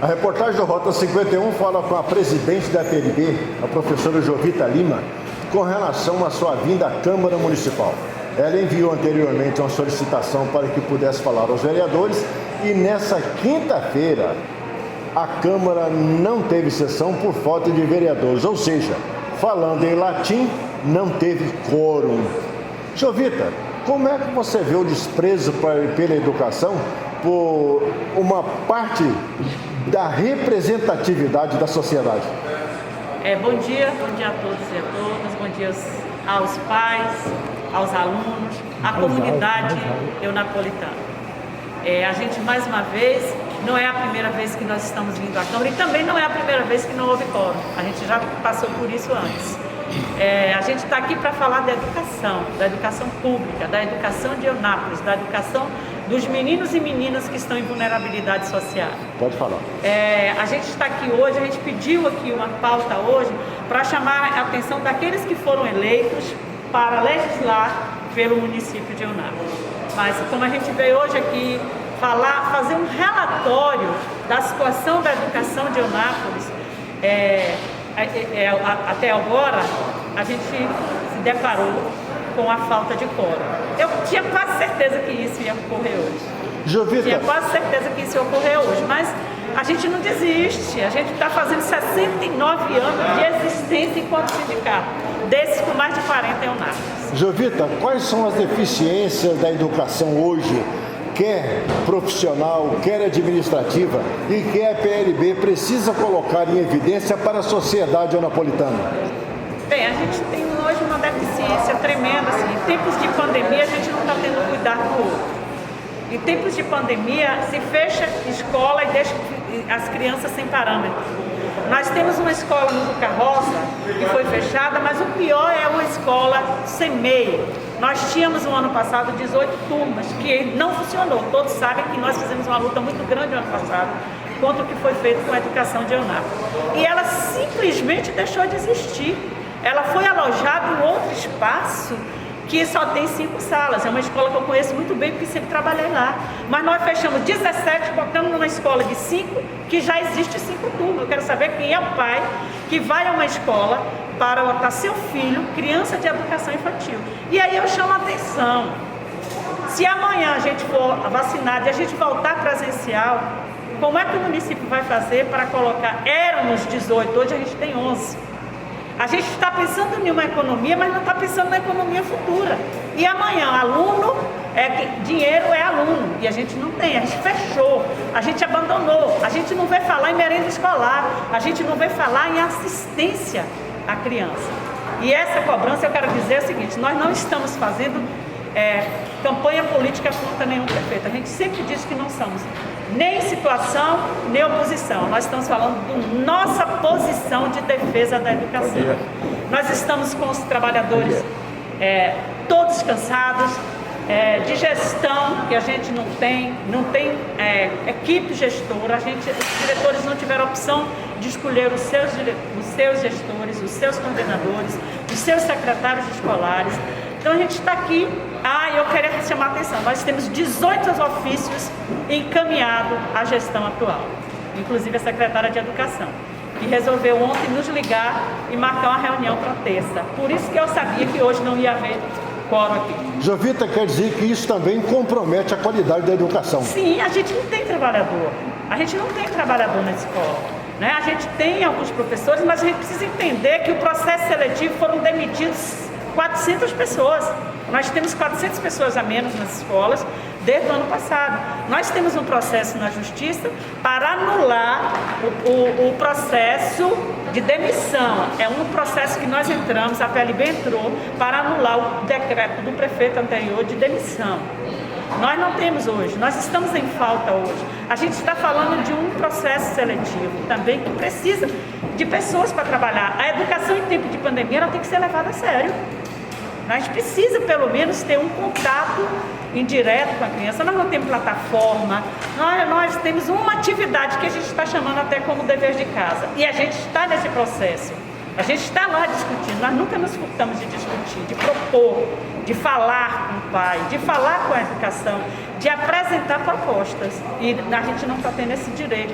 A reportagem do Rota 51 fala com a presidente da PLB, a professora Jovita Lima, com relação à sua vinda à Câmara Municipal. Ela enviou anteriormente uma solicitação para que pudesse falar aos vereadores e nessa quinta-feira a Câmara não teve sessão por falta de vereadores, ou seja, falando em latim, não teve quórum. Jovita, como é que você vê o desprezo pela educação por uma parte da representatividade da sociedade? Bom dia a todos e a todas, bom dia aos pais, aos alunos, à comunidade eunapolitana. A gente, mais uma vez, não é a primeira vez que nós estamos vindo à Câmara e também não é a primeira vez que não houve quórum. A gente já passou por isso antes. A gente está aqui para falar da educação pública, da educação de Eunápolis, da educação dos meninos e meninas que estão em vulnerabilidade social. Pode falar. A gente está aqui hoje, a gente pediu aqui uma pauta hoje para chamar a atenção daqueles que foram eleitos para legislar pelo município de Eunápolis. Mas como a gente veio hoje aqui fazer um relatório da situação da educação de Eunápolis, até agora a gente se deparou com a falta de quórum. Eu tinha quase certeza que isso ia ocorrer hoje. Jovita. Tinha quase certeza que isso ia ocorrer hoje, mas a gente não desiste. A gente está fazendo 69 anos de existência enquanto sindicato, desses com mais de 40 Eunápolis. Jovita, quais são as deficiências da educação hoje, quer profissional, quer administrativa, e que a PLB precisa colocar em evidência para a sociedade eunapolitana? Bem, a gente tem hoje uma deficiência tremenda. Assim, em tempos de pandemia, a gente não está tendo cuidado do outro. Em tempos de pandemia, se fecha escola e deixa as crianças sem parâmetro. Nós temos uma escola no Juca Roça que foi fechada, mas o pior é uma escola sem MEI. Nós tínhamos no ano passado 18 turmas, que não funcionou. Todos sabem que nós fizemos uma luta muito grande no ano passado contra o que foi feito com a educação de Eunápolis. E ela simplesmente deixou de existir. Ela foi alojada em outro espaço que só tem 5 salas. É uma escola que eu conheço muito bem, porque sempre trabalhei lá. Mas nós fechamos 17, botamos numa escola de 5, que já existe 5 turmas. Eu quero saber quem é o pai que vai a uma escola para botar seu filho, criança de educação infantil. E aí eu chamo a atenção. Se amanhã a gente for vacinado e a gente voltar presencial, como é que o município vai fazer para colocar? Éramos 18, hoje a gente tem 11. A gente está pensando em uma economia, mas não está pensando na economia futura. E amanhã, aluno, dinheiro é aluno. E a gente não tem, a gente fechou, a gente abandonou. A gente não vê falar em merenda escolar, a gente não vê falar em assistência à criança. E essa cobrança, eu quero dizer o seguinte, nós não estamos fazendo campanha política contra nenhum prefeito. A gente sempre diz que não somos nem situação, nem oposição. Nós estamos falando da nossa posição de defesa da educação. Nós estamos com os trabalhadores todos cansados, de gestão, que a gente não tem equipe gestora, os diretores não tiveram opção de escolher os seus gestores, os seus coordenadores, os seus secretários escolares. Então a gente está aqui, eu queria chamar a atenção, nós temos 18 ofícios encaminhados à gestão atual, inclusive a secretária de Educação, que resolveu ontem nos ligar e marcar uma reunião para terça. Por isso que eu sabia que hoje não ia haver quórum aqui. Jovita, quer dizer que isso também compromete a qualidade da educação? Sim, a gente não tem trabalhador, na escola. Né? A gente tem alguns professores, mas a gente precisa entender que o processo seletivo foram demitidos 400 pessoas. Nós temos 400 pessoas a menos nas escolas desde o ano passado. Nós temos um processo na Justiça para anular o processo de demissão. É um processo que nós entramos, a PLB entrou, para anular o decreto do prefeito anterior de demissão. Nós não temos hoje, nós estamos em falta hoje. A gente está falando de um processo seletivo também que precisa de pessoas para trabalhar. A educação em tempo de pandemia ela tem que ser levada a sério. A gente precisa, pelo menos, ter um contato indireto com a criança. Nós não temos plataforma, nós temos uma atividade que a gente está chamando até como dever de casa. E a gente está nesse processo. A gente está lá discutindo, nós nunca nos furtamos de discutir, de propor, de falar com o pai, de falar com a educação, de apresentar propostas. E a gente não está tendo esse direito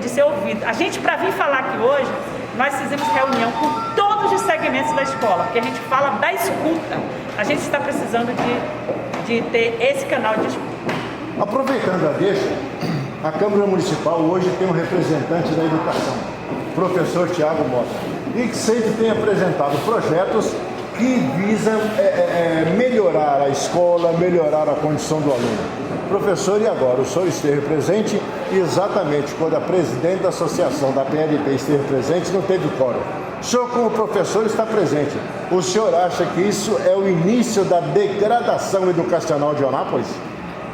de ser ouvido. A gente, para vir falar aqui hoje, nós fizemos reunião com todos os segmentos da escola, porque a gente fala da escuta. A gente está precisando de ter esse canal de escuta. Aproveitando a deixa, a Câmara Municipal hoje tem um representante da educação, o professor Tiago Mota, e que sempre tem apresentado projetos que visam melhorar a escola, melhorar a condição do aluno. Professor, e agora? O senhor esteve presente exatamente quando a presidente da associação da PLB esteve presente, não teve quórum. O senhor, como professor, está presente. O senhor acha que isso é o início da degradação educacional de Onápolis?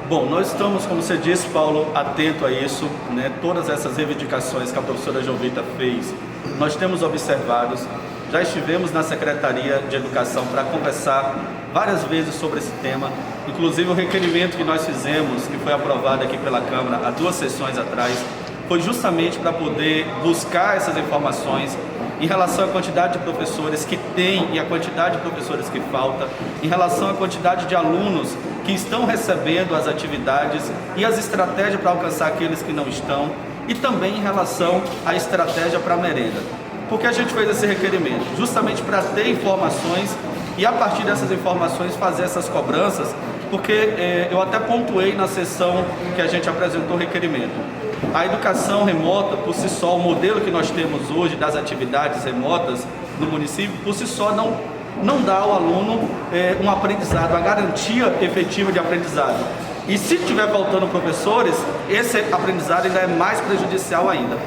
Bom, nós estamos, como você disse, Paulo, atento a isso, né? Todas essas reivindicações que a professora Jovita fez, nós temos observados. Já estivemos na Secretaria de Educação para conversar várias vezes sobre esse tema. Inclusive o requerimento que nós fizemos, que foi aprovado aqui pela Câmara há 2 sessões atrás, foi justamente para poder buscar essas informações em relação à quantidade de professores que tem e a quantidade de professores que falta, em relação à quantidade de alunos que estão recebendo as atividades e as estratégias para alcançar aqueles que não estão, e também em relação à estratégia para a merenda. Por que a gente fez esse requerimento? Justamente para ter informações e, a partir dessas informações, fazer essas cobranças, porque eu até pontuei na sessão que a gente apresentou o requerimento. A educação remota, por si só, o modelo que nós temos hoje das atividades remotas no município, por si só não dá ao aluno um aprendizado, uma garantia efetiva de aprendizado. E se estiver faltando professores, esse aprendizado ainda é mais prejudicial ainda.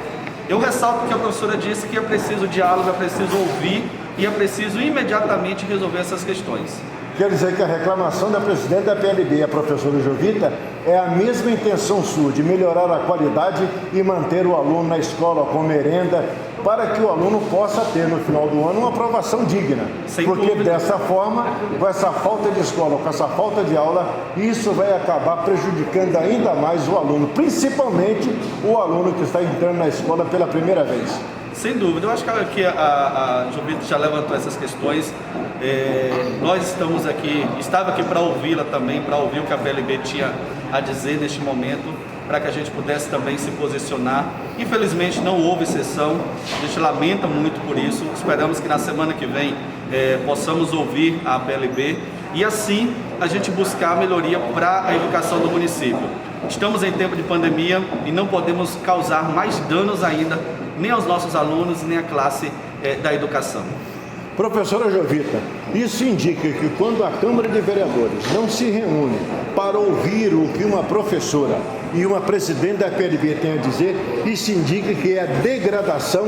Eu ressalto que a professora disse que é preciso diálogo, é preciso ouvir e é preciso imediatamente resolver essas questões. Quer dizer que a reclamação da presidente da PLB, a professora Jovita, é a mesma intenção sua, de melhorar a qualidade e manter o aluno na escola com merenda, para que o aluno possa ter no final do ano uma aprovação digna. Sem Porque dúvida. dessa forma, com essa falta de escola, com essa falta de aula, isso vai acabar prejudicando ainda mais o aluno, principalmente o aluno que está entrando na escola pela primeira vez. Sem dúvida, eu acho que a Jovita já levantou essas questões. Nós estava aqui para ouvi-la também, para ouvir o que a PLB tinha a dizer neste momento, para que a gente pudesse também se posicionar. Infelizmente não houve sessão, a gente lamenta muito por isso, esperamos que na semana que vem possamos ouvir a PLB e assim a gente buscar a melhoria para a educação do município. Estamos em tempo de pandemia e não podemos causar mais danos ainda, nem aos nossos alunos, nem à classe da educação. Professora Jovita, isso indica que quando a Câmara de Vereadores não se reúne para ouvir o que uma professora e uma presidente da PLB tem a dizer, isso indica que é a degradação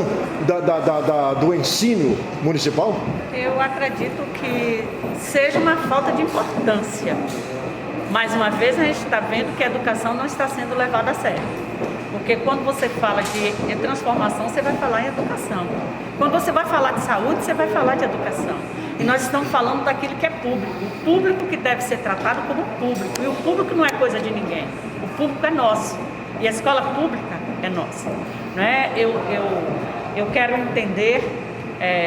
do ensino municipal? Eu acredito que seja uma falta de importância. Mais uma vez, a gente está vendo que a educação não está sendo levada a sério. Porque quando você fala de transformação, você vai falar em educação. Quando você vai falar de saúde, você vai falar de educação. E nós estamos falando daquilo que é público. O público que deve ser tratado como público. E o público não é coisa de ninguém. O público é nosso. E a escola pública é nossa. Não é? Eu quero entender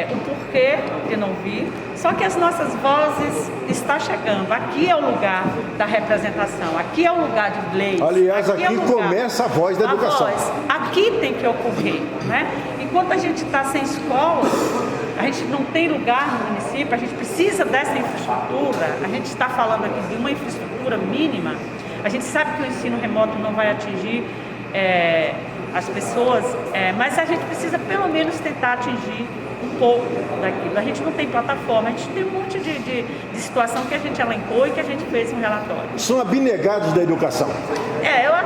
o porquê de não vir. Só que as nossas vozes estão chegando. Aqui é o lugar da representação, aqui é o lugar de leis. Aliás, aqui começa a voz da educação. Aqui tem que ocorrer, né? Enquanto a gente está sem escola, a gente não tem lugar no município, a gente precisa dessa infraestrutura, a gente está falando aqui de uma infraestrutura mínima, a gente sabe que o ensino remoto não vai atingir as pessoas, mas a gente precisa pelo menos tentar atingir um pouco daquilo. A gente não tem plataforma, a gente tem um monte de situação que a gente elencou e que a gente fez um relatório. São abnegados da educação.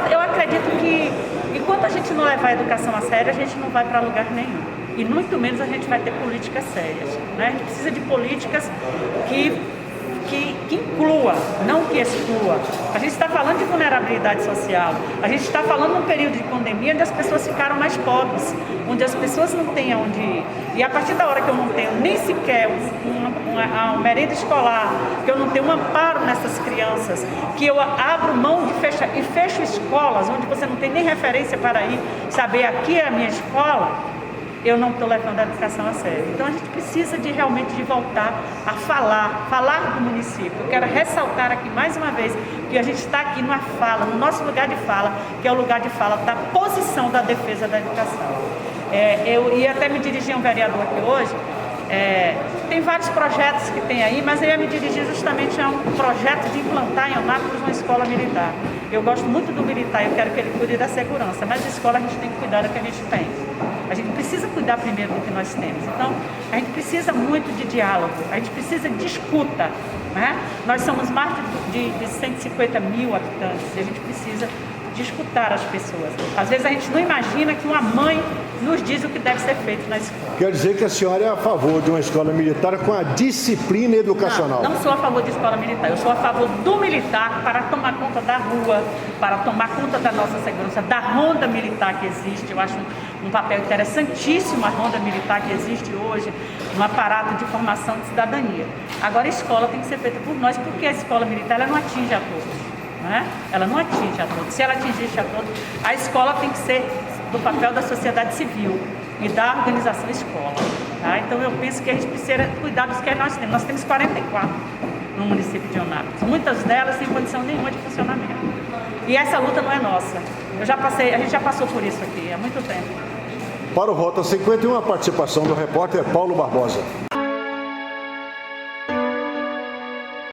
Eu acredito que enquanto a gente não levar a educação a sério, a gente não vai para lugar nenhum. E muito menos a gente vai ter políticas sérias, né? A gente precisa de políticas que inclua, não que exclua. A gente está falando de vulnerabilidade social, a gente está falando num período de pandemia onde as pessoas ficaram mais pobres, onde as pessoas não têm aonde ir. E a partir da hora que eu não tenho nem sequer uma merenda escolar, que eu não tenho um amparo nessas crianças, que eu abro mão de fecho escolas, onde você não tem nem referência para ir, saber aqui é a minha escola, eu não estou levando a educação a sério. Então a gente precisa realmente de voltar a falar do município. Eu quero ressaltar aqui mais uma vez que a gente está aqui numa fala, no nosso lugar de fala, que é o lugar de fala da posição da defesa da educação. Eu ia até me dirigir a um vereador aqui hoje. Tem vários projetos que tem aí, mas eu ia me dirigir justamente a um projeto de implantar em Eunápolis uma escola militar. Eu gosto muito do militar, eu quero que ele cuide da segurança, mas a escola a gente tem que cuidar do que a gente tem. A gente precisa cuidar primeiro do que nós temos. Então, a gente precisa muito de diálogo, a gente precisa de escuta, né? Nós somos mais de 150 mil habitantes e a gente precisa de escutar as pessoas. Às vezes a gente não imagina que uma mãe nos diz o que deve ser feito na escola. Quer dizer que a senhora é a favor de uma escola militar com a disciplina educacional? Não sou a favor de escola militar, eu sou a favor do militar para tomar conta da rua, para tomar conta da nossa segurança, da ronda militar que existe. Eu acho um papel interessantíssimo a ronda militar que existe hoje, no aparato de formação de cidadania. Agora a escola tem que ser feita por nós, porque a escola militar ela não atinge a todos. Né? Ela não atinge a todos. Se ela atingisse a todos, a escola tem que ser do papel da sociedade civil e da organização escola. Tá? Então eu penso que a gente precisa cuidar dos que nós temos. Nós temos 44 no município de Eunápolis. Muitas delas sem condição nenhuma de funcionamento. E essa luta não é nossa. A gente já passou por isso aqui há muito tempo. Para o Rota 51, a participação do repórter Paulo Barbosa.